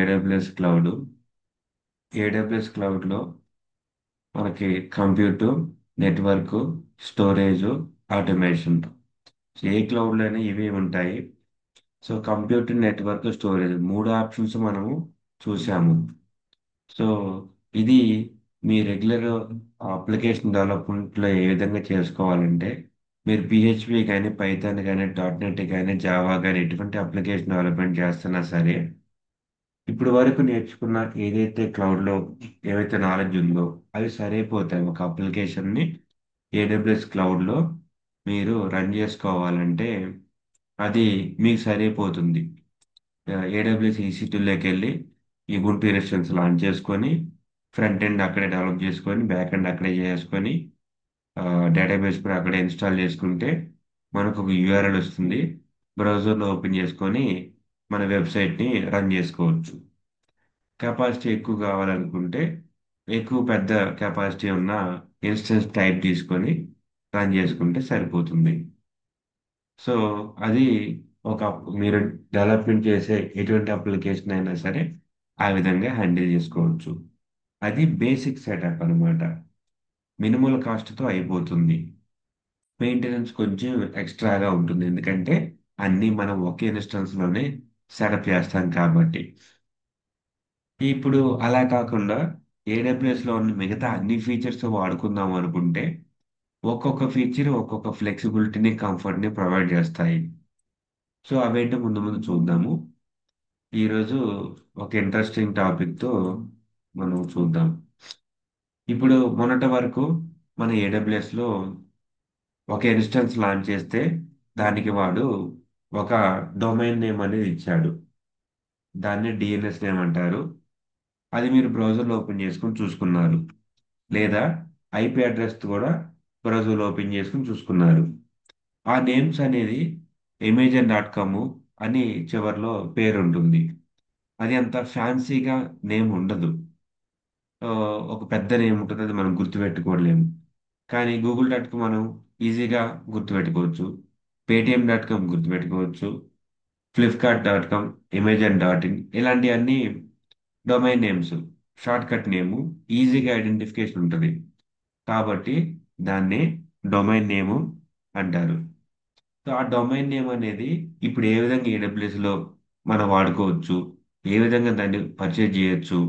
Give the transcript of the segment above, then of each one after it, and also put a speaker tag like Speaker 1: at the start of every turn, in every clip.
Speaker 1: AWS cloud. AWS క్లౌడ్లో మనకి compute, network, storage, automation. ఏ క్లౌడ్లో అయినా ఇవే ఉంటాయి. సో కంప్యూట్, నెట్వర్క్, స్టోరేజ్ మూడు ఆప్షన్స్ మనము చూసాము. సో ఇది మీ రెగ్యులర్ అప్లికేషన్ డెవలప్మెంట్లో ఏ విధంగా చేసుకోవాలంటే మీరు పిహెచ్పి కానీ, పైథాన్ కానీ, డాట్ నెట్ కానీ, జావా కానీ ఎటువంటి అప్లికేషన్ డెవలప్మెంట్ చేస్తున్నా సరే ఇప్పుడు వరకు నేర్చుకున్న ఏదైతే క్లౌడ్లో ఏవైతే నాలెడ్జ్ ఉందో అవి సరిపోతాయి. ఒక అప్లికేషన్ని ఏడబ్ల్యూఎస్ క్లౌడ్లో మీరు రన్ చేసుకోవాలంటే అది మీకు సరిపోతుంది. ఏడబ్ల్యూఎస్ ఈసీ2లోకి వెళ్ళి ఈ గుంటూరు ఇన్స్టెన్స్ లాంచ్ చేసుకొని ఫ్రంట్ ఎండ్ అక్కడే డెవలప్ చేసుకొని బ్యాక్ ఎండ్ అక్కడే చేసుకొని డేటాబేస్ కూడా అక్కడే ఇన్స్టాల్ చేసుకుంటే మనకు ఒక యూఆర్ఎల్ వస్తుంది. బ్రౌజర్లో ఓపెన్ చేసుకొని మన వెబ్సైట్ని రన్ చేసుకోవచ్చు. కెపాసిటీ ఎక్కువ కావాలనుకుంటే ఎక్కువ పెద్ద కెపాసిటీ ఉన్న ఇన్స్టెన్స్ టైప్ తీసుకొని రన్ చేసుకుంటే సరిపోతుంది. సో అది ఒక మీరు డెవలప్మెంట్ చేసే ఎటువంటి అప్లికేషన్ అయినా సరే ఆ విధంగా హ్యాండిల్ చేసుకోవచ్చు. అది బేసిక్ సెటప్ అన్నమాట. మినిమల్ కాస్ట్తో అయిపోతుంది. మెయింటెనెన్స్ కొంచెం ఎక్స్ట్రాగా ఉంటుంది, ఎందుకంటే అన్నీ మనం ఒకే ఇన్స్టెన్స్లోనే సెటప్ చేస్తాం కాబట్టి. ఇప్పుడు అలా కాకుండా ఏడబ్ల్యూఎస్లో ఉన్న మిగతా అన్ని ఫీచర్స్ వాడుకుందాం అనుకుంటే ఒక్కొక్క ఫీచర్ ఒక్కొక్క ఫ్లెక్సిబిలిటీని, కంఫర్ట్ని ప్రొవైడ్ చేస్తాయి. సో అవేంటో ముందు ముందు చూద్దాము. ఈరోజు ఒక ఇంట్రెస్టింగ్ టాపిక్తో మనం చూద్దాం. ఇప్పుడు మొన్నటి వరకు మన ఏడబ్ల్యూఎస్లో ఒక ఇన్స్టెన్స్ లాంచ్ చేస్తే దానికి వాడు ఒక డొమైన్ నేమ్ అనేది ఇచ్చాడు. దాన్ని డిఎన్ఎస్ నేమ్ అంటారు. అది మీరు బ్రౌజర్లో ఓపెన్ చేసుకొని చూసుకున్నారు, లేదా ఐపీ అడ్రస్ కూడా బ్రౌజర్లో ఓపెన్ చేసుకొని చూసుకున్నారు. ఆ నేమ్స్ అనేది అమెజాన్.కామ్ అని చివరిలో పేరు ఉంటుంది. అది అంత ఫ్యాన్సీగా నేమ్ ఉండదు. ఆ, ఒక పెద్ద నేమ్ ఉంటుంది, అది మనం గుర్తుపెట్టుకోలేము. కానీ గూగుల్.కామ్ మనం ఈజీగా గుర్తుపెట్టుకోవచ్చు. పేటిఎం.కామ్ గుర్తుపెట్టుకోవచ్చు. ఫ్లిప్కార్ట్.కామ్, అమెజాన్.ఇన్ ఇలాంటివన్నీ డొమైన్ నేమ్స్. షార్ట్ కట్ నేము, ఈజీగా ఐడెంటిఫికేషన్ ఉంటుంది. కాబట్టి దాన్ని డొమైన్ నేము అంటారు. సో ఆ డొమైన్ నేమ్ అనేది ఇప్పుడు ఏ విధంగా ఏడబ్ల్యూఎస్లో మనం వాడుకోవచ్చు, ఏ విధంగా దాన్ని పర్చేజ్ చేయొచ్చు,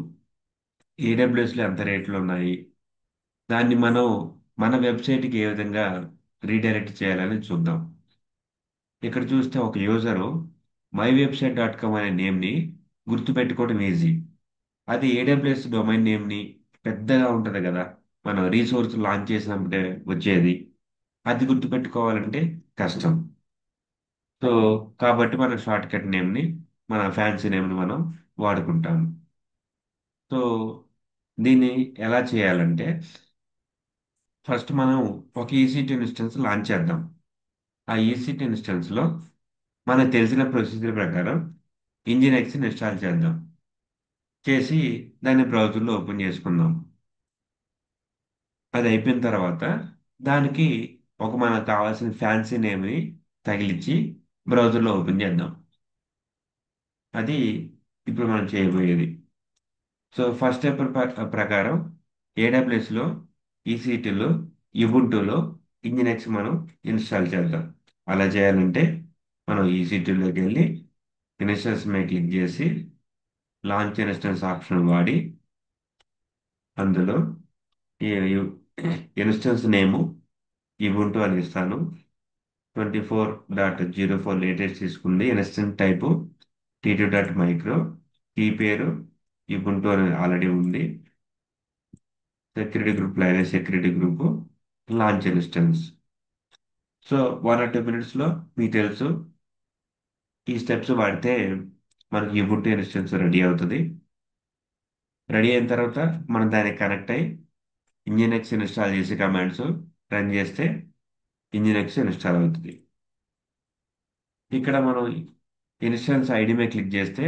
Speaker 1: ఏడబ్ల్యూఎస్లో ఎంత రేట్లు ఉన్నాయి, దాన్ని మనం మన వెబ్సైట్కి ఏ విధంగా రీడైరెక్ట్ చేయాలని చూద్దాం. ఇక్కడ చూస్తే ఒక యూజరు myWebsite.com అనే నేమ్ని గుర్తుపెట్టుకోవడం ఈజీ. అది ఏడబ్ల్యూఎస్ డొమైన్ నేమ్ని పెద్దగా ఉంటుంది కదా, మనం రీసోర్స్ లాంచ్ చేసినప్పుడే వచ్చేది, అది గుర్తుపెట్టుకోవాలంటే కష్టం. సో కాబట్టి మన షార్ట్ కట్ నేమ్ని, మన ఫ్యాన్సీ నేమ్ని మనం వాడుకుంటాం. సో దీన్ని ఎలా చేయాలంటే ఫస్ట్ మనం ఒక ఈసీ2 ఇన్స్టెన్స్ లాంచ్ చేద్దాం. ఆ ఈసీ2 ఇన్స్టెన్స్లో మనకు తెలిసిన ప్రొసీజర్ ప్రకారం ఇంజిన్ ఇన్స్టాల్ చేద్దాం. చేసి దాన్ని బ్రౌజర్లో ఓపెన్ చేసుకుందాం. అది అయిపోయిన తర్వాత దానికి ఒక మనకు కావాల్సిన ఫ్యాన్సీ నేమ్ని తగిలించి బ్రౌజర్లో ఓపెన్ చేద్దాం. అది ఇప్పుడు మనం చేయబోయేది. సో ఫస్ట్ స్టెప్ ప్రకారం ఏడబ్ల్యూఎస్లో, ఈసీ2లో, యుబుంటూలో ఇంజినెక్స్ మనం ఇన్స్టాల్ చేద్దాం. అలా చేయాలంటే మనం ఈసీ2లోకి వెళ్ళి ఇన్స్టెన్స్ మీద క్లిక్ చేసి లాంచ్ ఇన్స్టెన్స్ ఆప్షన్ వాడి అందులో ఈ ఇన్స్టెన్స్ నేము ఇబుంటూ అని ఇస్తాను. 24.04 లేటెస్ట్ తీసుకుంది. Instance type T2.మైక్రో. కీ పేరు ఇబుంటూ అని ఆల్రెడీ ఉంది. Security group line security group, launch instance. So 1 or 2 minutes మీకు తెలుసు ఈ స్టెప్స్ వాడితే మనకి ఇబుంటూ ఇన్స్టెన్స్ రెడీ అవుతుంది. రెడీ అయిన తర్వాత మనం దానికి కనెక్ట్ అయ్యి ఇంజినెక్స్ ఇన్స్టాల్ చేసి కమాండ్స్ రన్ చేస్తే ఇంజినెక్స్ ఇన్స్టాల్ అవుతుంది. ఇక్కడ మనం ఇన్స్టెన్స్ ఐడి మీద క్లిక్ చేస్తే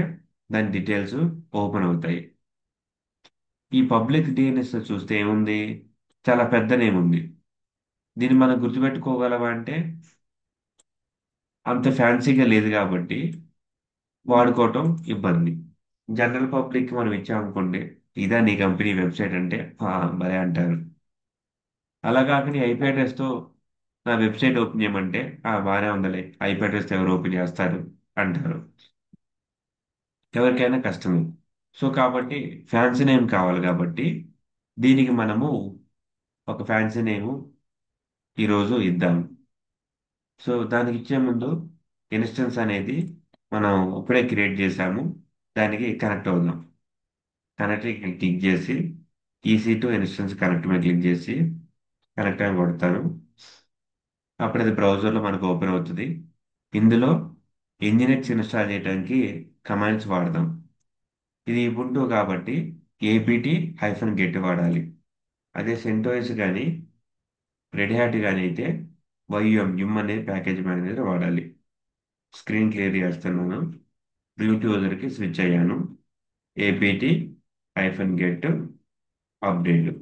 Speaker 1: దాని డీటెయిల్స్ ఓపెన్ అవుతాయి. ఈ పబ్లిక్ డిఎన్ఎస్ చూస్తే ఏముంది, చాలా పెద్ద నేమ్ ఉంది. దీన్ని మనం గుర్తుపెట్టుకోగలమా అంటే అంత ఫ్యాన్సీగా లేదు కాబట్టి వాడుకోవటం ఇబ్బంది. జనరల్ పబ్లిక్ మనం ఇచ్చామనుకోండి, ఇదా నీ కంపెనీ వెబ్సైట్ అంటే "ఆ, భలే అంటారు. అలా కాకుండా ఐపీ అడ్రస్తో నా వెబ్సైట్ ఓపెన్ చేయమంటే బాగానే ఉందలే, ఐపీ అడ్రస్ ఎవరు ఓపెన్ చేస్తారు అంటారు. ఎవరికైనా కష్టమే. సో కాబట్టి ఫ్యాన్సీ నేమ్ కావాలి కాబట్టి దీనికి మనము ఒక ఫ్యాన్సీ నేమ్ ఈరోజు ఇద్దాం. సో దానికి ఇచ్చే ముందు ఇన్స్టెన్స్ అనేది మనం ఇప్పుడే క్రియేట్ చేసాము. దానికి కనెక్ట్ అవుదాం. కనెక్ట్ క్లిక్ చేసి ఈసీ టు ఇన్స్టెన్స్ కనెక్ట్ మీద క్లిక్ చేసి కనెక్ట్ అని కొడతాను. అప్పుడు అది బ్రౌజర్లో మనకు ఓపెన్ అవుతుంది. ఇందులో ఇంజినెక్స్ ఇన్స్టాల్ చేయడానికి కమాండ్స్ వాడదాం. ఇది ubuntu కాబట్టి apt-get వాడాలి. అదే సెంటోస్ కానీ రెడ్ హ్యాట్ కానీ అయితే yum అనే ప్యాకేజ్ మేనేజర్ వాడాలి. స్క్రీన్ క్లియర్ చేస్తున్నాను. రూట్ యూజర్కి స్విచ్ అయ్యాను. apt-get update.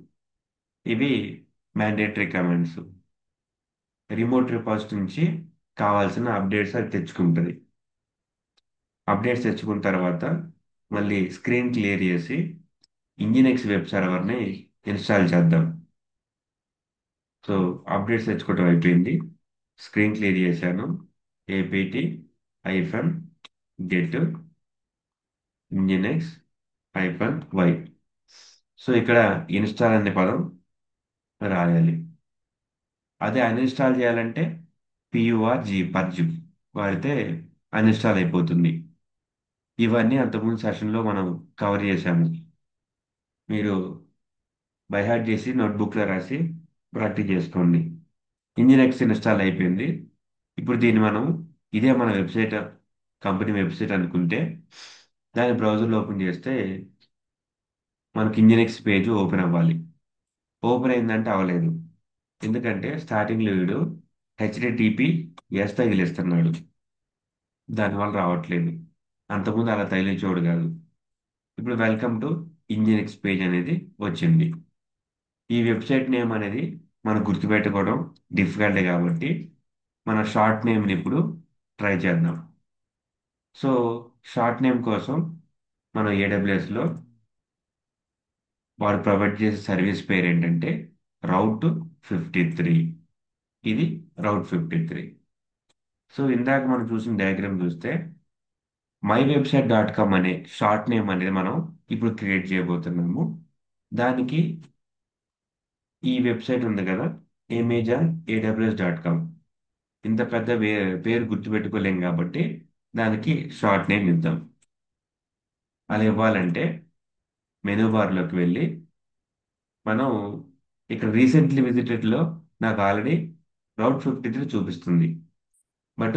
Speaker 1: ఇవి మ్యాండేటరీ కమాండ్స్. రిమోట్ రిపాజిటరీ నుంచి కావాల్సిన అప్డేట్స్ అది తెచ్చుకుంటుంది. అప్డేట్స్ తెచ్చుకున్న తర్వాత మళ్ళీ స్క్రీన్ క్లియర్ చేసి ఇంజినెక్స్ వెబ్ సర్వర్ని ఇన్స్టాల్ చేద్దాం. సో అప్డేట్స్ తెచ్చుకోవడం అయిపోయింది. స్క్రీన్ క్లియర్ చేశాను. apt-get ఇంజినెక్స్-y. సో ఇక్కడ ఇన్స్టాల్ అనే పదం రాయాలి. అదే అన్ఇన్స్టాల్ చేయాలంటే purg వాడితే అన్ఇన్స్టాల్ అయిపోతుంది. ఇవన్నీ అంతకుముందు సెషన్లో మనం కవర్ చేశాము. మీరు బైహార్ట్ చేసి నోట్బుక్లో రాసి ప్రాక్టీస్ చేసుకోండి. ఇంజినెక్స్ ఇన్స్టాల్ అయిపోయింది. ఇప్పుడు దీన్ని మనం ఇదే మన వెబ్సైట్, కంపెనీ వెబ్సైట్ అనుకుంటే దాన్ని బ్రౌజర్లో ఓపెన్ చేస్తే మనకి ఇంజినెక్స్ పేజ్ ఓపెన్ అవ్వాలి. ఓపెన్ అయిందంటే అవ్వలేదు. ఎందుకంటే స్టార్టింగ్లో వీడు హెచ్డిటిపి తగిలిస్తున్నాడు. దానివల్ల రావట్లేదు. అంతకుముందు అలా తగిలించేవాడు కాదు. ఇప్పుడు వెల్కమ్ టు ఇంజినెక్స్ పేజ్ అనేది వచ్చింది. ఈ వెబ్సైట్ నేమ్ అనేది మనం గుర్తుపెట్టుకోవడం డిఫికల్ట్ కాబట్టి మన షార్ట్ నేమ్ని ఇప్పుడు ట్రై చేద్దాం. సో షార్ట్ నేమ్ కోసం మనం ఏడబ్ల్యూఎస్లో వాడు ప్రొవైడ్ చేసే సర్వీస్ పేరు ఏంటంటే రౌట్ 53. ఇది రౌట్ 53. సో ఇందాక మనం చూసిన డయాగ్రామ్ చూస్తే mywebsite.com అనే షార్ట్ నేమ్ అనేది మనం ఇప్పుడు క్రియేట్ చేయబోతున్నాము. దానికి ఈ వెబ్సైట్ ఉంది కదా, amazon-aws.com. ఇంత పెద్ద పేరు గుర్తుపెట్టుకోలేం కాబట్టి దానికి షార్ట్ నేమ్ ఇద్దాం. అలా ఇవ్వాలంటే మెనూ బార్లోకి వెళ్ళి మనం ఇక్కడ రీసెంట్లీ విజిటెడ్లో నాకు ఆల్రెడీ రౌట్ 53 చూపిస్తుంది. బట్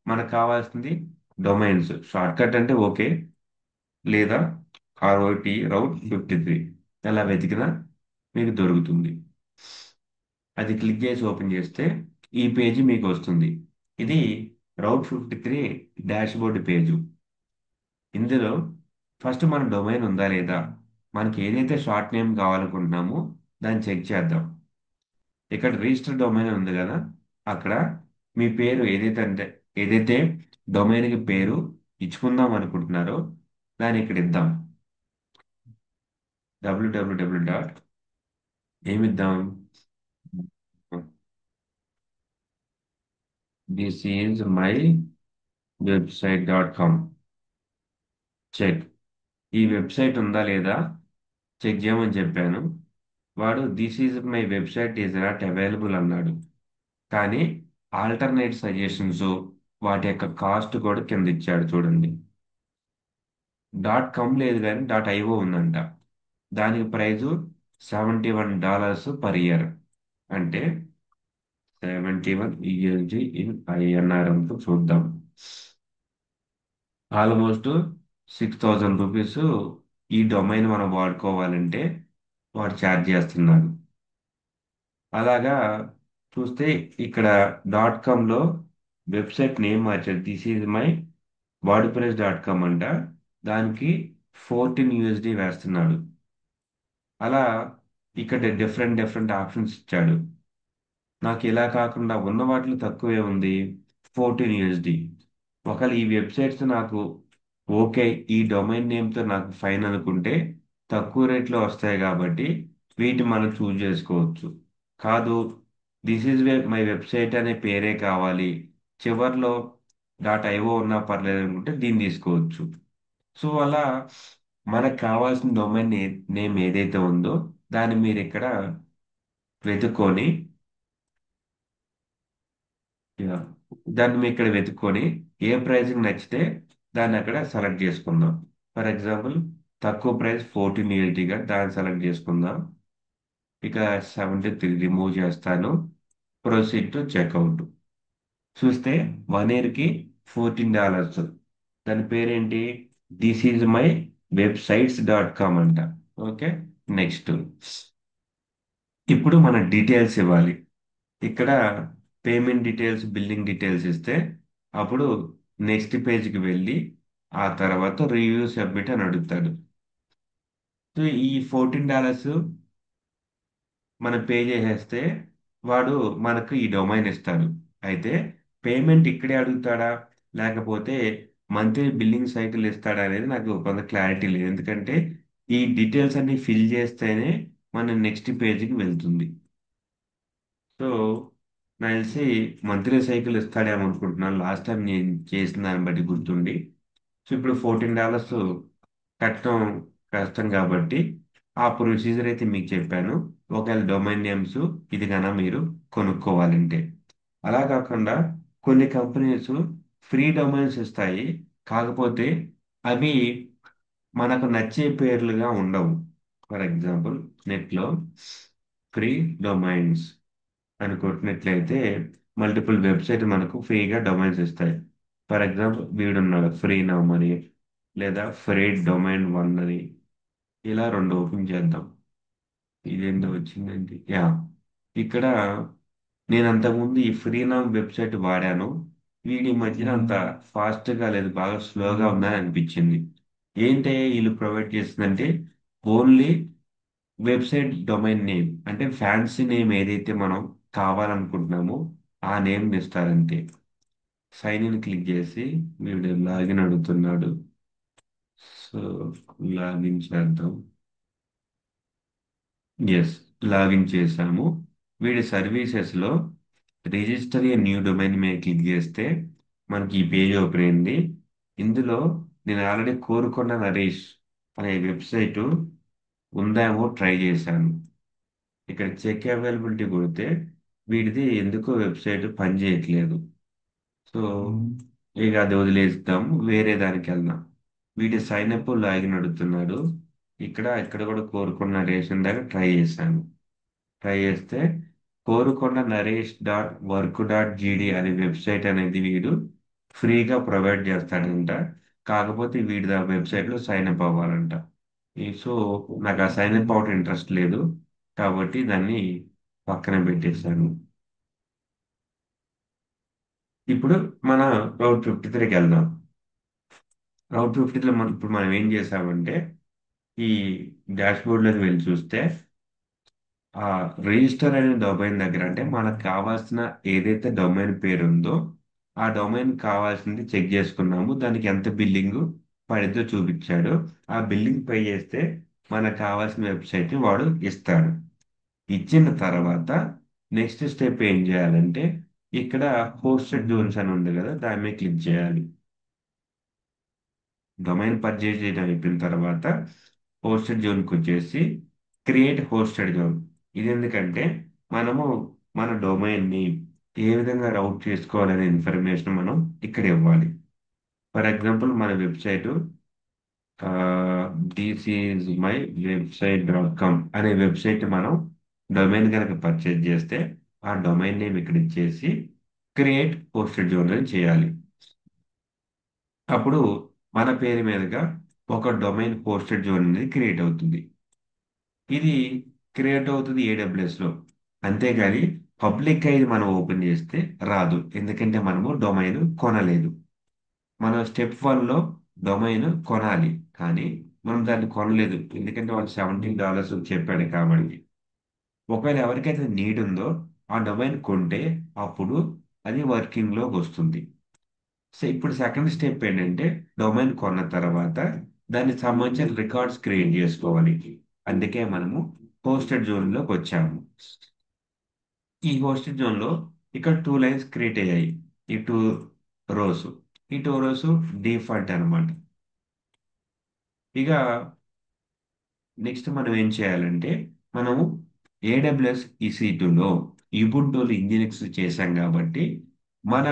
Speaker 1: మనకు కావాల్సింది డొమైన్స్ షార్ట్ కట్ అంటే ఓకే, లేదా రౌట్ 53 ఎలా వెతికినా మీకు దొరుకుతుంది. అది క్లిక్ చేసి ఓపెన్ చేస్తే ఈ పేజీ మీకు వస్తుంది. ఇది రౌట్ 53 డాష్బోర్డ్ పేజు. ఇందులో ఫస్ట్ మన డొమైన్ ఉందా లేదా, మనకి ఏదైతే షార్ట్ నేమ్ కావాలనుకుంటున్నామో దాన్ని చెక్ చేద్దాం. ఇక్కడ రిజిస్టర్ డొమైన్ ఉంది కదా, అక్కడ మీ పేరు ఏదైతే డొమైన్కి పేరు ఇచ్చుకుందాం అనుకుంటున్నారో దాన్ని ఇక్కడ ఇద్దాం. www. ఏమిద్దాం? thisismywebsite.com. చెక్. ఈ వెబ్సైట్ ఉందా లేదా చెక్ చేయమని చెప్పాను. వాడు this is my website is not available అన్నాడు. కానీ ఆల్టర్నేట్ సజెషన్స్, వాటి యొక్క కాస్ట్ కూడా కింద ఇచ్చాడు చూడండి. .com లేదు కానీ .io ఉందంట. దానికి ప్రైజు $71 per year. అంటే 71 ELG ఇన్ INR చూద్దాం. ఆల్మోస్ట్ ₹6,000 ఈ డొమైన్ మనం వాడుకోవాలంటే వాడు ఛార్జ్ చేస్తున్నాడు. అలాగా చూస్తే ఇక్కడ .comలో వెబ్సైట్ నేమ్ మార్చాడు. దిస్ ఈజ్ మై వర్డ్ప్రెస్.com అంట. దానికి $14 వేస్తున్నాడు. అలా ఇక్కడ డిఫరెంట్ డిఫరెంట్ ఆప్షన్స్ ఇచ్చాడు. నాకు ఇలా కాకుండా ఉన్న వాటిలో తక్కువే ఉంది $14. ఒకవేళ ఈ వెబ్సైట్స్ నాకు ఓకే, ఈ డొమైన్ నేమ్తో నాకు ఫైన్ అనుకుంటే తక్కువ రేట్లో వస్తాయి కాబట్టి వీటి మనం చూజ్ చేసుకోవచ్చు. కాదు, దిస్ ఈజ్ మై వెబ్సైట్ అనే పేరే కావాలి, చివర్లో డాట్ ఐఓ ఉన్నా పర్లేదు అనుకుంటే దీన్ని తీసుకోవచ్చు. సో అలా మనకు కావాల్సిన డొమైన్ నేమ్ ఏదైతే ఉందో దాన్ని మీరు ఇక్కడ వెతుక్కొని, యా, దాన్ని మీరు ఇక్కడ వెతుక్కొని ఏ ప్రైస్కి నచ్చితే దాన్ని అక్కడ సెలెక్ట్ చేసుకుందాం. ఫర్ ఎగ్జాంపుల్ తక్కువ ప్రైస్ 1480గా దాన్ని సెలెక్ట్ చేసుకుందాం. ఇక 73 రిమూవ్ చేస్తాను. Proceed to checkout. చూస్తే 1 ఇయర్కి $14. దాని పేరేంటి? దిస్ ఈజ్ మై వెబ్సైట్స్.com అంట. Okay, next. ఇప్పుడు మన డీటెయిల్స్ ఇవ్వాలి. ఇక్కడ పేమెంట్ డీటెయిల్స్, బిల్లింగ్ డీటెయిల్స్ ఇస్తే అప్పుడు నెక్స్ట్ పేజ్కి వెళ్ళి ఆ తర్వాత రివ్యూ సబ్మిట్ అని అడుగుతాడు. సో ఈ $14 మనం పే చేసేస్తే వాడు మనకు ఈ డొమైన్ ఇస్తాడు. అయితే పేమెంట్ ఇక్కడే అడుగుతాడా లేకపోతే మంత్లీ బిల్లింగ్ సైకిల్ ఇస్తాడా అనేది నాకు కొంత క్లారిటీ లేదు. ఎందుకంటే ఈ డీటెయిల్స్ అన్ని ఫిల్ చేస్తేనే మన నెక్స్ట్ పేజ్కి వెళ్తుంది. సో నాకు తెలిసి మంత్లీ సైకిల్ ఇస్తాడేమో అనుకుంటున్నాను, లాస్ట్ టైం నేను చేసిన దాన్ని బట్టి గుర్తుండి. సో ఇప్పుడు $14 కట్టడం కష్టం కాబట్టి ఆ ప్రొసీజర్ అయితే మీకు చెప్పాను. ఒకవేళ డొమైన్ నేమ్స్ ఇది కన్నా మీరు కొనుక్కోవాలంటే. అలా కాకుండా కొన్ని కంపెనీస్ ఫ్రీ డొమైన్స్ ఇస్తాయి, కాకపోతే అవి మనకు నచ్చే పేర్లుగా ఉండవు. ఫర్ ఎగ్జాంపుల్ నెట్లో ఫ్రీ డొమైన్స్ అని కొట్టినట్లయితే మల్టిపుల్ వెబ్సైట్ మనకు ఫ్రీగా డొమైన్స్ ఇస్తాయి. ఫర్ ఎగ్జాంపుల్ వీడున్నాడు ఫ్రీ నౌ అని, లేదా ఫ్రీ డొమైన్ 1 అని. ఇలా రెండు ఓపెన్ చేద్దాం. ఇదేంటో వచ్చిందండి, యా. ఇక్కడ నేను అంతకుముందు ఈ ఫ్రీనమ్ వెబ్సైట్ వాడాను. వీడి మధ్యన అంత ఫాస్ట్గా లేదు, బాగా స్లోగా ఉందని అనిపించింది. ఏంటి వీళ్ళు ప్రొవైడ్ చేస్తుందంటే ఓన్లీ వెబ్సైట్ డొమైన్ నేమ్, అంటే ఫ్యాన్సీ నేమ్ ఏదైతే మనం కావాలనుకుంటున్నామో ఆ నేమ్ ఇస్తారంతే. సైన్ ఇన్ క్లిక్ చేసి వీడు లాగిన్ అడుగుతున్నాడు. సో లాగిన్ చేద్దాం. ఎస్, లాగిన్ చేసాము. వీడి సర్వీసెస్లో రిజిస్టర్ ఏ న్యూ డొమైన్ మీద క్లిక్ చేస్తే మనకి ఈ పేజ్ ఓపెన్ అయింది. ఇందులో నేను ఆల్రెడీ కోరుకున్న నరేష్ అనే వెబ్సైట్ ఉందేమో ట్రై చేశాను. ఇక్కడ చెక్ అవైలబిలిటీ కొడితే వీడిది ఎందుకో వెబ్సైట్ పనిచేయట్లేదు. సో ఇక అది వదిలేస్తాం, వేరే దానికి వెళ్దాం. వీడి సైన్ అప్ లాగిన్ అడుగుతున్నాడు. ఇక్కడ కూడా కోరుకున్న రేషన్ దాకా ట్రై చేశాను. ట్రై చేస్తే కోరుకొండ నరేష్.వర్క్.జీడి అనే వెబ్సైట్ అనేది వీడు ఫ్రీగా ప్రొవైడ్ చేస్తాడంట. కాకపోతే వీడి ఆ వెబ్సైట్లో సైన్ అప్ అవ్వాలంట. సో నాకు ఆ సైన్ అప్ అవడం ఇంట్రెస్ట్ లేదు కాబట్టి దాన్ని పక్కన పెట్టేశాను. ఇప్పుడు మన రౌట్ 53కి వెళ్దాం. రౌట్ 53లో ఇప్పుడు మనం ఏం చేసామంటే ఈ డాష్బోర్డ్లోకి వెళ్ళి చూస్తే ఆ రిజిస్టర్ అనే డొమైన్ దగ్గర, అంటే మనకు కావాల్సిన ఏదైతే డొమైన్ పేరు ఉందో ఆ డొమైన్ కావాల్సింది చెక్ చేసుకున్నాము. దానికి ఎంత బిల్లింగ్ పడిద్దో చూపించాడు. ఆ బిల్లింగ్ పే చేస్తే మనకు కావాల్సిన వెబ్సైట్ని వాడు ఇస్తాడు. ఇచ్చిన తర్వాత నెక్స్ట్ స్టెప్ ఏం చేయాలంటే ఇక్కడ హోస్టెడ్ జోన్స్ అని ఉంది కదా, దాని మీద క్లిక్ చేయాలి. డొమైన్ పర్చేజ్ చేయడం అయిపోయిన తర్వాత హోస్టెడ్ జోన్కి వచ్చేసి క్రియేట్ హోస్టెడ్ జోన్. ఇది ఎందుకంటే మనము మన డొమైన్ని ఏ విధంగా రౌట్ చేసుకోవాలనే ఇన్ఫర్మేషన్ మనం ఇక్కడ ఇవ్వాలి. ఫర్ ఎగ్జాంపుల్ మన వెబ్సైట్ దిస్ ఈజ్ మై వెబ్సైట్.com అనే వెబ్సైట్ మనం డొమైన్ కనుక పర్చేజ్ చేస్తే ఆ డొమైన్ నేమ్ ఇక్కడ ఇచ్చేసి క్రియేట్ హోస్టెడ్ జోన్ అని చేయాలి. అప్పుడు మన పేరు మీదుగా ఒక డొమైన్ హోస్టెడ్ జోన్ అనేది క్రియేట్ అవుతుంది. ఇది క్రియేట్ అవుతుంది AWS లో. అంతేగాని పబ్లిక్గా ఇది మనం ఓపెన్ చేస్తే రాదు, ఎందుకంటే మనము డొమైన్ కొనలేదు. మనం స్టెప్ 1లో డొమైన్ కొనాలి, కానీ మనం దాన్ని కొనలేదు ఎందుకంటే వాళ్ళు $17 చెప్పాడు కాబట్టి. ఒకవేళ ఎవరికైతే నీడ్ ఉందో ఆ డొమైన్ కొంటే అప్పుడు అది వర్కింగ్లోకి వస్తుంది. సో ఇప్పుడు సెకండ్ స్టెప్ ఏంటంటే డొమైన్ కొన్న తర్వాత దానికి సంబంధించిన రికార్డ్స్ క్రియేట్ చేసుకోవాలి. అందుకే మనము హోస్టెడ్ జోన్లోకి వచ్చాము. ఈ హోస్టెడ్ జోన్లో ఇక్కడ టూ లైన్స్ క్రియేట్ అయ్యాయి. ఈ టూ రోస్ ఈ టూ రోస్ డిఫాల్ట్ అన్నమాట. ఇక నెక్స్ట్ మనం ఏం చేయాలంటే మనము ఏడబ్ల్యూఎస్ EC2లో ఇబుంటూలు ఇంజినిక్స్ చేశాం కాబట్టి మన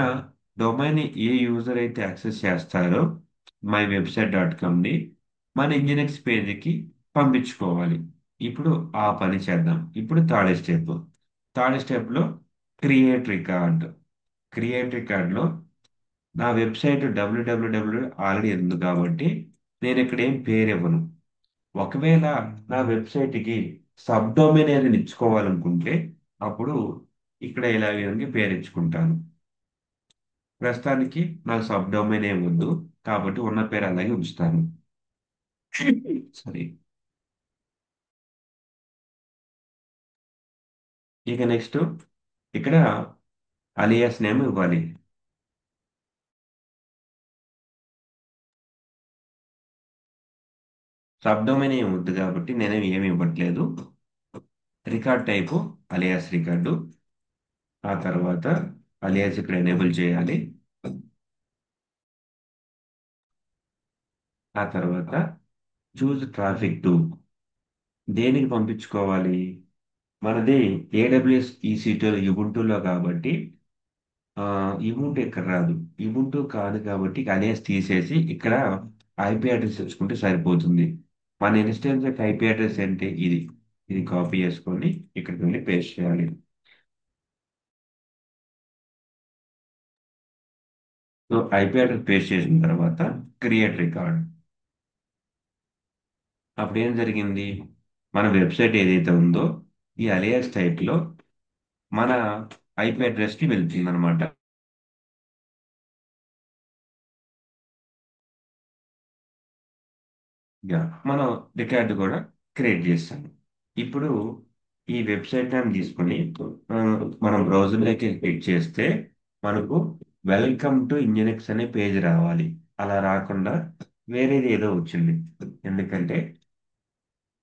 Speaker 1: డొమైన్ ఏ యూజర్ అయితే యాక్సెస్ చేస్తారో మై వెబ్సైట్ .comని మన ఇంజినిక్స్ పేజీకి పంపించుకోవాలి. ఇప్పుడు ఆ పని చేద్దాం. ఇప్పుడు థర్డ్ స్టెప్లో క్రియేట్ రికార్డ్. క్రియేట్ రికార్డ్లో నా వెబ్సైట్ డబ్ల్యూడబ్ల్యూడబ్ల్యూ ఆల్రెడీ ఉంది కాబట్టి నేను ఇక్కడ ఏం పేరు ఇవ్వను. ఒకవేళ నా వెబ్సైట్కి సబ్ డొమైన్ ఏదైనా ఇచ్చుకోవాలనుకుంటే అప్పుడు ఇక్కడ ఇలా విధంగా పేరు ఇచ్చుకుంటాను. ప్రస్తుతానికి నాకు సబ్ డొమైన్ ఏమి వద్దు కాబట్టి ఉన్న పేరు అలాగే ఉంచుతాను. సరే, ఇక నెక్స్ట్ ఇక్కడ అలియాస్ నేమ్ ఇవ్వాలి. సబ్ డొమైన్ ఏమి వద్దు కాబట్టి నేనేమి ఏమి ఇవ్వట్లేదు. Record type alias record. ఆ తర్వాత అలియాస్ ఇక్కడ ఎనేబుల్ చేయాలి. ఆ తర్వాత చూజ్ ట్రాఫిక్ టు దేనికి పంపించుకోవాలి. మనది ఏడబ్ల్యూఎస్ EC2 యుబుంటూలో కాబట్టి ఇబుంటూ ఇక్కడ రాదు. ఇబుంటూ కాదు కాబట్టి అలియాస్ తీసేసి ఇక్కడ ఐపీ అడ్రస్ తెచ్చుకుంటే సరిపోతుంది. మన ఇన్స్టెన్స్ యొక్క ఐపీ అడ్రస్ అంటే ఇది. ఇది కాపీ చేసుకొని ఇక్కడికి వెళ్ళి పేస్ట్ చేయాలి. సో ఐపీ అడ్రస్ పేస్ట్ చేసిన తర్వాత క్రియేట్ రికార్డ్. అప్పుడు ఏం జరిగింది, మన వెబ్సైట్ ఏదైతే ఉందో ఈ అలియాస్ టైప్లో మన ఐపీ అడ్రస్కి వెళ్తుంది అనమాట. యా, మనం రికార్డు కూడా క్రియేట్ చేస్తాం. ఇప్పుడు ఈ వెబ్సైట్ నేమ్ తీసుకుని ఆ, మనం బ్రౌజర్లోకి క్లిక్ చేస్తే మనకు వెల్కమ్ టు ఇంజినిక్స్ అనే పేజ్ రావాలి. అలా రాకుండా వేరేది ఏదో వచ్చింది. ఎందుకంటే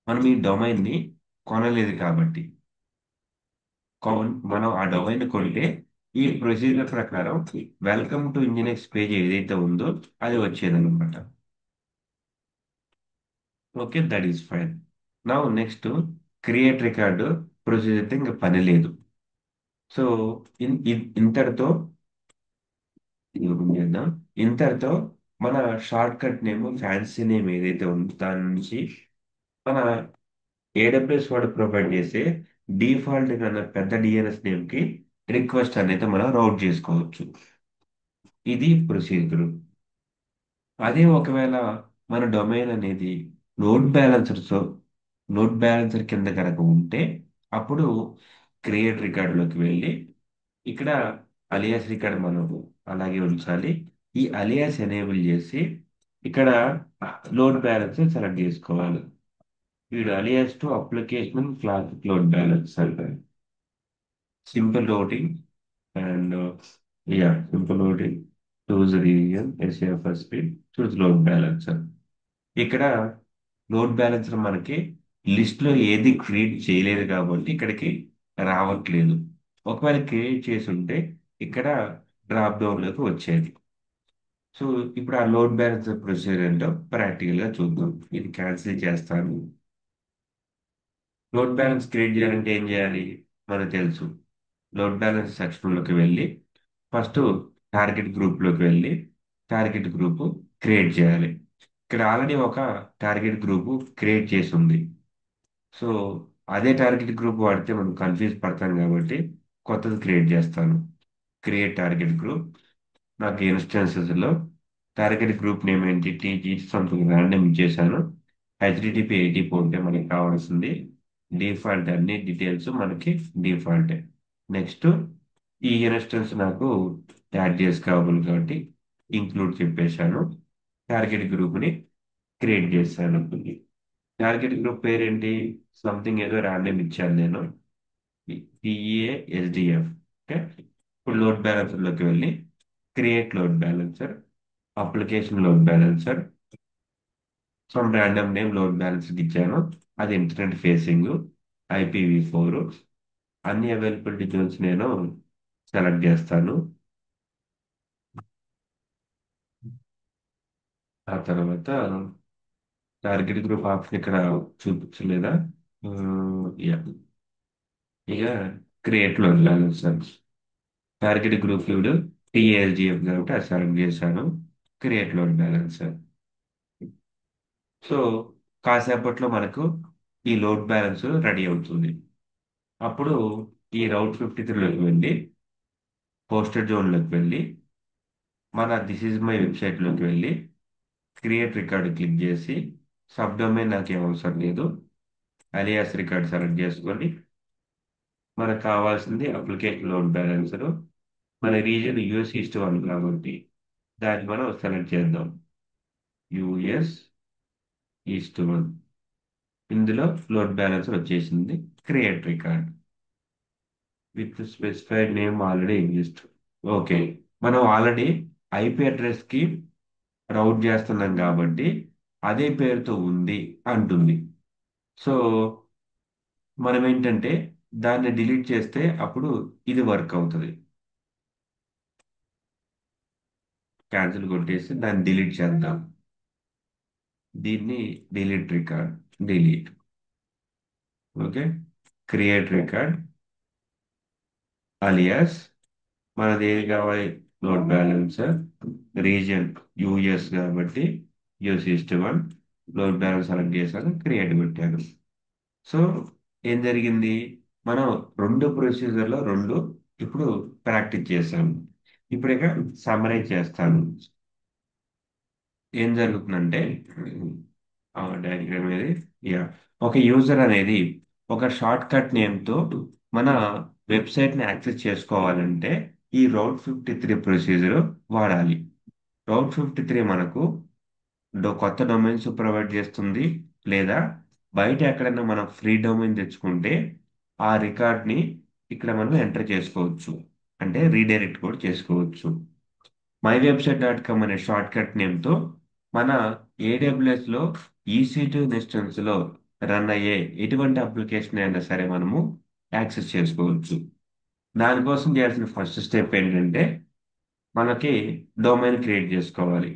Speaker 1: మనం ఈ డొమైన్ని కొనలేదు కాబట్టి. మనం ఆ డొమైన్ కొంటే ఈ ప్రొసీజర్ ప్రకారం వెల్కమ్ టు ఇంజినిక్స్ పేజ్ ఏదైతే ఉందో అది వచ్చేదన్నమాట. Okay, that is fine. నా నెక్స్ట్ క్రియేట్ రికార్డు ప్రొసీజర్తో ఇంకా పని లేదు. సో ఇంతటితో ఇది ఓపెన్ చేద్దాం. ఇంతటితో మన short cut name fancy name ఏదైతే ఉందో దాని నుంచి మన ఏడబ్ల్యూఎస్ వాడు ప్రొవైడ్ చేసే డిఫాల్ట్ కన్నా పెద్ద డిఎన్ఎస్ నేమ్కి రిక్వెస్ట్ అనేది మనం రౌట్ చేసుకోవచ్చు. ఇది ప్రొసీజర్. అదే ఒకవేళ మన డొమైన్ అనేది లోడ్ బ్యాలెన్సర్తో లోడ్ బ్యాలెన్సర్ కింద కనుక ఉంటే అప్పుడు క్రియేట్ రికార్డులోకి వెళ్ళి ఇక్కడ అలియాస్ రికార్డ్ మనం అలాగే ఉంచాలి. ఈ అలియాస్ ఎనేబుల్ చేసి ఇక్కడ లోడ్ బ్యాలెన్సర్ సెలెక్ట్ చేసుకోవాలి. వీడు alias to application classic load balancer simple loading and simple loading choose region SAFS speed choose load balancer. ఇక్కడ లోడ్ బ్యాలెన్సర్ మనకి లిస్ట్ లో ఏది క్రియేట్ చేయలేదు కాబట్టి ఇక్కడికి రావట్లేదు. ఒకవేళ క్రియేట్ చేసి ఉంటే ఇక్కడ డ్రాప్ డౌన్ లోకి వచ్చేది. సో ఇప్పుడు ఆ లోడ్ బ్యాలెన్సర్ ప్రొసీజర్ ఏంటో ప్రాక్టికల్ గా చూద్దాం. ఇది క్యాన్సిల్ చేస్తాను. లోడ్ బ్యాలెన్స్ క్రియేట్ చేయాలంటే ఏం చేయాలి మనకు తెలుసు. లోడ్ బ్యాలెన్స్ సెక్షన్లోకి వెళ్ళి ఫస్ట్ టార్గెట్ గ్రూప్లోకి వెళ్ళి టార్గెట్ గ్రూప్ క్రియేట్ చేయాలి. ఇక్కడ ఆల్రెడీ ఒక టార్గెట్ గ్రూప్ క్రియేట్ చేసి ఉంది. సో అదే టార్గెట్ గ్రూప్ వాడితే మనం కన్ఫ్యూజ్ పడతాం కాబట్టి కొత్తది క్రియేట్ చేస్తాను. Create target group. నాకు ఇన్స్టెన్సెస్లో టార్గెట్ గ్రూప్ నేమ్ ఏంటి టీజీ సంథింగ్ ర్యాండమ్ ఇచ్చేసాను. HTTP 80 ఉంటే మనకి కావాల్సింది డిఫాల్ట్ అన్ని డీటెయిల్స్ మనకి డిఫాల్ట్. నెక్స్ట్ ఈ ఇన్స్టెన్స్ నాకు యాడ్ చేసుకోవాలి కాబట్టి ఇంక్లూడ్ చెప్పేశాను. టార్గెట్ గ్రూప్ని క్రియేట్ చేశాను. టార్గెట్ గ్రూప్ పేరేంటి సంథింగ్ ఏదో ర్యాండమ్ ఇచ్చాను నేను. TEASDF. ఓకే, ఇప్పుడు లోడ్ బ్యాలెన్సర్లోకి వెళ్ళి create load balancer, application load balancer, some random name load balancer ఇచ్చాను. అది ఇంటర్నెట్ ఫేసింగ్, IPv4, అన్ని అవైలబిలిటీ జోన్స్ నేను సెలెక్ట్ చేస్తాను. ఆ తర్వాత టార్గెట్ గ్రూప్ ఆప్షన్ ఇక్కడ చూపించలేదా? యా. ఇక create load balancer, target group lead TALGF కాబట్టి అది సెలెక్ట్ చేశాను. Create load balancer. సో కాసేపట్లో మనకు ఈ లోడ్ బ్యాలెన్స్ రెడీ అవుతుంది. అప్పుడు ఈ రౌట్ 53లోకి వెళ్ళి పోస్టెడ్ జోన్లోకి వెళ్ళి మన దిస్ ఈజ్ మై వెబ్సైట్లోకి వెళ్ళి క్రియేట్ రికార్డ్ క్లిక్ చేసి సబ్ డొమైన్ నాకేం అవసరం లేదు, అలియాస్ రికార్డ్ సెలెక్ట్ చేసుకొని మనకు కావాల్సింది అప్లికేషన్ లోడ్ బ్యాలెన్సర్. మన రీజన్ US ఈస్ట్ 1 కాబట్టి దాన్ని మనం సెలెక్ట్ చేద్దాం. US east 1. ఇందులో లోడ్ బ్యాలెన్సర్ వచ్చేసింది. Create record with specified name already exist. Okay, మనం ఆల్రెడీ IP అడ్రస్కి రౌట్ చేస్తున్నాం కాబట్టి అదే పేరుతో ఉంది అంటుంది. సో మనం ఏంటంటే దాన్ని డిలీట్ చేస్తే అప్పుడు ఇది వర్క్ అవుతుంది. క్యాన్సిల్ కొట్టేసి దాన్ని డిలీట్ చేద్దాం. దీన్ని delete record, delete. Okay, create record alias మనది ఏది కావాలి, లోడ్ బ్యాలెన్సర్, రీజన్ US కాబట్టి US east 1, load balance select చేశాను, క్రియేట్ పెట్టాను. సో ఏం జరిగింది, మనం రెండు ప్రొసీజర్లో రెండు ఇప్పుడు ప్రాక్టీస్ చేసాము. ఇప్పుడు ఇక సమ్మరైజ్ చేస్తాను. ఏం జరుగుతుందంటే డయాగ్రామ్ అనేది, యా, ఒక యూజర్ అనేది ఒక షార్ట్ కట్ నేమ్తో మన వెబ్సైట్ని యాక్సెస్ చేసుకోవాలంటే ఈ రౌట్ 53 ప్రొసీజర్ వాడాలి. రౌట్ 53 మనకు కొత్త డొమైన్స్ ప్రొవైడ్ చేస్తుంది, లేదా బయట ఎక్కడైనా మనం ఫ్రీ డొమైన్ తెచ్చుకుంటే ఆ రికార్డ్ని ఇక్కడ మనం ఎంటర్ చేసుకోవచ్చు, అంటే రీడైరెక్ట్ కూడా చేసుకోవచ్చు. MyWebsite.com అనే షార్ట్ కట్ నేమ్తో మన AWSలో EC2 ఇన్స్టెన్స్లో రన్ అయ్యే ఎటువంటి అప్లికేషన్ అయినా సరే మనము యాక్సెస్ చేసుకోవచ్చు. దానికోసం చేయాల్సిన ఫస్ట్ స్టెప్ ఏంటంటే మనకి డొమైన్ క్రియేట్ చేసుకోవాలి.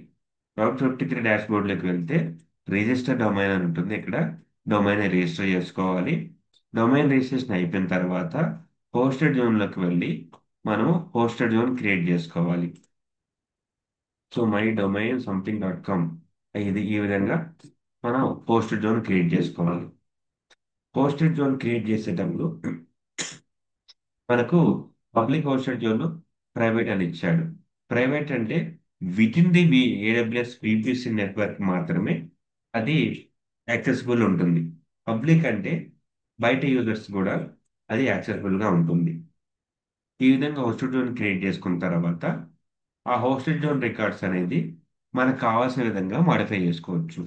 Speaker 1: రౌట్ 53 డాష్బోర్డ్లోకి వెళ్తే రిజిస్టర్ డొమైన్ అని ఉంటుంది. ఇక్కడ డొమైన్ రిజిస్టర్ చేసుకోవాలి. డొమైన్ రిజిస్ట్రేషన్ అయిపోయిన తర్వాత హోస్టెడ్ జోన్లోకి వెళ్ళి మనము హోస్టెడ్ జోన్ క్రియేట్ చేసుకోవాలి. సో మై డొమైన్ సంథింగ్.com, ఇది ఈ విధంగా మనం హోస్టెడ్ జోన్ క్రియేట్ చేసుకోవాలి. హోస్టెడ్ జోన్ క్రియేట్ చేసేటప్పుడు మనకు పబ్లిక్ హోస్టెడ్ జోన్, ప్రైవేట్ అని ఇచ్చాడు. ప్రైవేట్ అంటే with in the AWS VPC network మాత్రమే అది యాక్సెసిబుల్ ఉంటుంది. పబ్లిక్ అంటే బయట యూజర్స్ కూడా అది యాక్సెసిబుల్గా ఉంటుంది. ఈ విధంగా హోస్టెడ్ జోన్ క్రియేట్ చేసుకున్న తర్వాత ఆ హోస్టెడ్ జోన్ రికార్డ్స్ అనేది మనకు కావాల్సిన విధంగా మాడిఫై చేసుకోవచ్చు.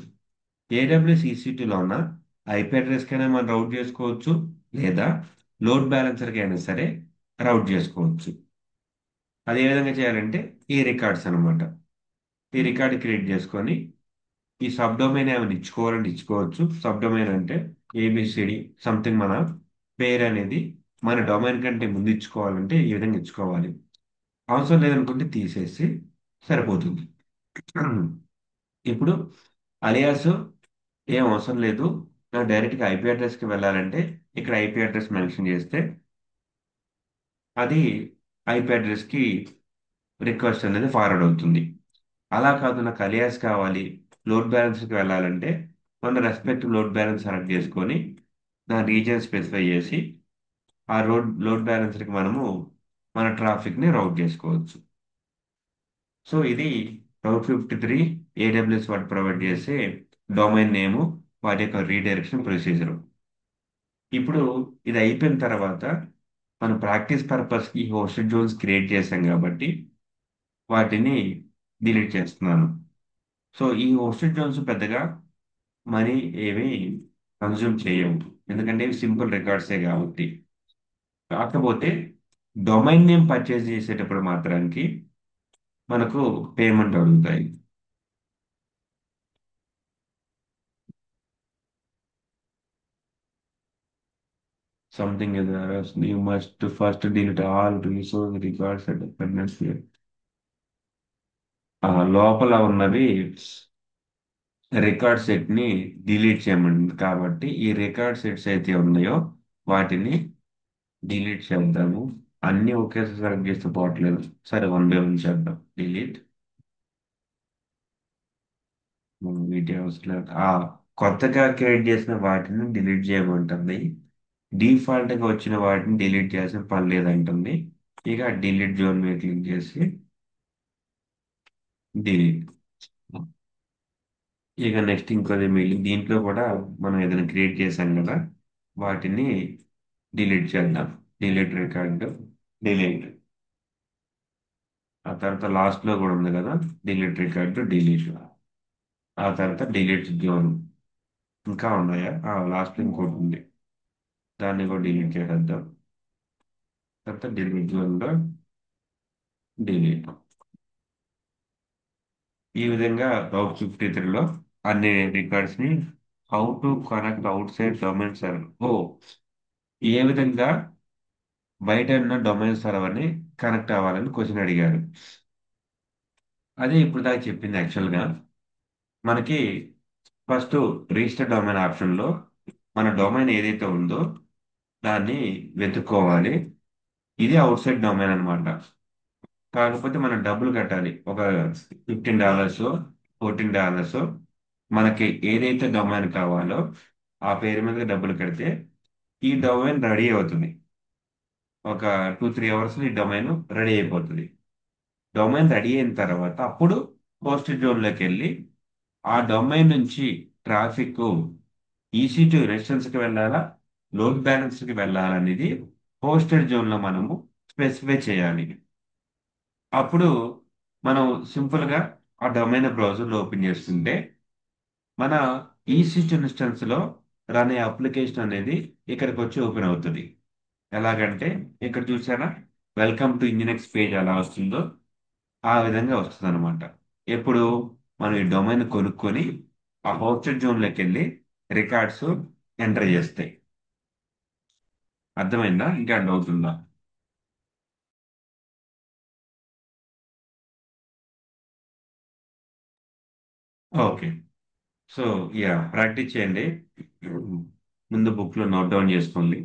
Speaker 1: AWS EC2లో ఉన్న IP అడ్రస్ కైనా మనం రౌట్ చేసుకోవచ్చు, లేదా లోడ్ బ్యాలెన్సర్కి అయినా సరే రౌట్ చేసుకోవచ్చు. అది ఏ విధంగా చేయాలంటే ఈ రికార్డ్స్ అన్నమాట. ఈ రికార్డ్ క్రియేట్ చేసుకొని ఈ సబ్ డొమైన్ ఏమైనా ఇచ్చుకోవాలంటే ఇచ్చుకోవచ్చు. సబ్ డొమైన్ అంటే ABCD సంథింగ్, మన పేరు అనేది మన డొమైన్ కంటే ముందు ఇచ్చుకోవాలంటే ఈ విధంగా ఇచ్చుకోవాలి. అవసరం లేదనుకుంటే తీసేసి సరిపోతుంది. ఇప్పుడు అలియాస్ ఏం అవసరం లేదు, నాకు డైరెక్ట్గా IP అడ్రస్కి వెళ్ళాలంటే ఇక్కడ IP అడ్రస్ మెన్షన్ చేస్తే అది IP అడ్రస్కి రిక్వెస్ట్ అనేది ఫార్వర్డ్ అవుతుంది. అలా కాదు నాకు అలియాస్ కావాలి, లోడ్ బ్యాలెన్స్కి వెళ్ళాలంటే మన రెస్పెక్ట్ లోడ్ బ్యాలెన్స్ సెలెక్ట్ చేసుకొని నా రీజియన్ స్పెసిఫై చేసి ఆ లోడ్ బ్యాలెన్స్కి మనము మన ట్రాఫిక్ని రౌట్ చేసుకోవచ్చు. సో ఇది రౌట్ 53 AWS వాటి ప్రొవైడ్ చేసే డొమైన్ నేము, వాటి యొక్క రీడైరెక్షన్ ప్రొసీజర్. ఇప్పుడు ఇది అయిపోయిన తర్వాత మనం ప్రాక్టీస్ పర్పస్కి హోస్టెడ్ జోన్స్ క్రియేట్ చేశాం కాబట్టి వాటిని డిలీట్ చేస్తున్నాను. సో ఈ హోస్టెడ్ జోన్స్ పెద్దగా మనీ ఏమి కన్జ్యూమ్ చేయవు, ఎందుకంటే ఇవి సింపుల్ రికార్డ్సే కాబట్టి. కాకపోతే డొమైన్ నేమ్ పర్చేజ్ చేసేటప్పుడు మాత్రానికి మనకు పేమెంట్ అడుగుతాయి. Something as you must first delete all resource records and dependency. లోపల ఉన్నవి రికార్డ్ సెట్ ని డిలీట్ చేయమంది కాబట్టి ఈ రికార్డ్ సెట్స్ అయితే ఉన్నాయో వాటిని డిలీట్ చేద్దాము. అన్ని ఒకేసారి సెలెక్ట్ చేస్తే పోవట్లేదు. సరే, వన్ బై వన్ చేద్దాం. Delete videos. కొత్తగా క్రియేట్ చేసిన వాటిని డిలీట్ చేయమంటుంది. డిఫాల్ట్ గా వచ్చిన వాటిని డిలీట్ చేసిన పని లేదంటుంది. ఇక డిలీట్ జోన్ మీద క్లిక్ చేసి డిలీట్. ఇక నెక్స్ట్ ఇంకోది మిగిలింది. దీంట్లో కూడా మనం ఏదైనా క్రియేట్ చేశాం కదా, వాటిని డిలీట్ చేద్దాం. Delete record, delete. ఆ తర్వాత లాస్ట్ లో కూడా ఉంది కదా, డిలీట్ రికార్డ్, డిలీట్. ఆ తర్వాత డిలీట్ జోన్. ఇంకా ఉన్నాయా? లాస్ట్ ఇంకోటి ఉంది, దాన్ని కూడా డిలీట్ చేసేద్దాం. తర్వాత డిలీట్ జోన్ లో డిలీట్. ఈ విధంగా రౌట్ 53లో అన్ని రికార్డ్స్ ని how to connect outside domain server. ఏ విధంగా బయట ఉన్న డొమైన్ సర్వర్ ని కనెక్ట్ అవ్వాలని క్వశ్చన్ అడిగారు. అదే ఇప్పుడు దాకా చెప్పింది యాక్చువల్గా. మనకి ఫస్ట్ రిజిస్టర్ డొమైన్ ఆప్షన్లో మన డొమైన్ ఏదైతే ఉందో దాన్ని వెతుక్కోవాలి. ఇది అవుట్ సైడ్ డొమైన్ అనమాట. కాకపోతే మనం డబ్బులు కట్టాలి. ఒక $15, $14 మనకి ఏదైతే డొమైన్ కావాలో ఆ పేరు మీద డబ్బులు కడితే ఈ డొమైన్ రెడీ అవుతుంది. ఒక 2-3 అవర్స్ ఈ డొమైన్ రెడీ అయిపోతుంది. డొమైన్ రెడీ అయిన తర్వాత అప్పుడు పోస్ట్ జోన్లోకి వెళ్ళి ఆ డొమైన్ నుంచి ట్రాఫిక్ EC2 రెసిడెన్స్కి వెళ్ళాలా, లోడ్ బ్యాలెన్స్కి వెళ్ళాలా అనేది పోస్టెడ్ జోన్లో మనము స్పెసిఫై చేయాలి. అప్పుడు మనం సింపుల్గా ఆ డొమైన్ బ్రౌజర్లో ఓపెన్ చేస్తుంటే మన EC2 ఇన్స్టెన్స్లో రన్ అయ్యే అప్లికేషన్ అనేది ఇక్కడికి వచ్చి ఓపెన్ అవుతుంది. ఎలాగంటే ఇక్కడ చూసారా, వెల్కమ్ టు ఇంజినెక్స్ పేజ్ ఎలా వస్తుందో ఆ విధంగా వస్తుంది అనమాట. ఎప్పుడు మనం ఈ డొమైన్ కొనుక్కొని ఆ హోస్టెడ్ జోన్లోకి వెళ్ళి రికార్డ్స్ ఎంటర్ చేస్తాయి. అర్థమైందా? ఇంకా డౌట్ ఉందా? ఓకే. సో ప్రాక్టీస్ చేయండి. ముందు బుక్లో నోట్ డౌన్ చేసుకోండి.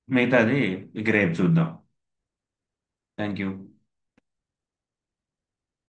Speaker 1: మిగతాది ఇక రేపు చూద్దాం. Thank you.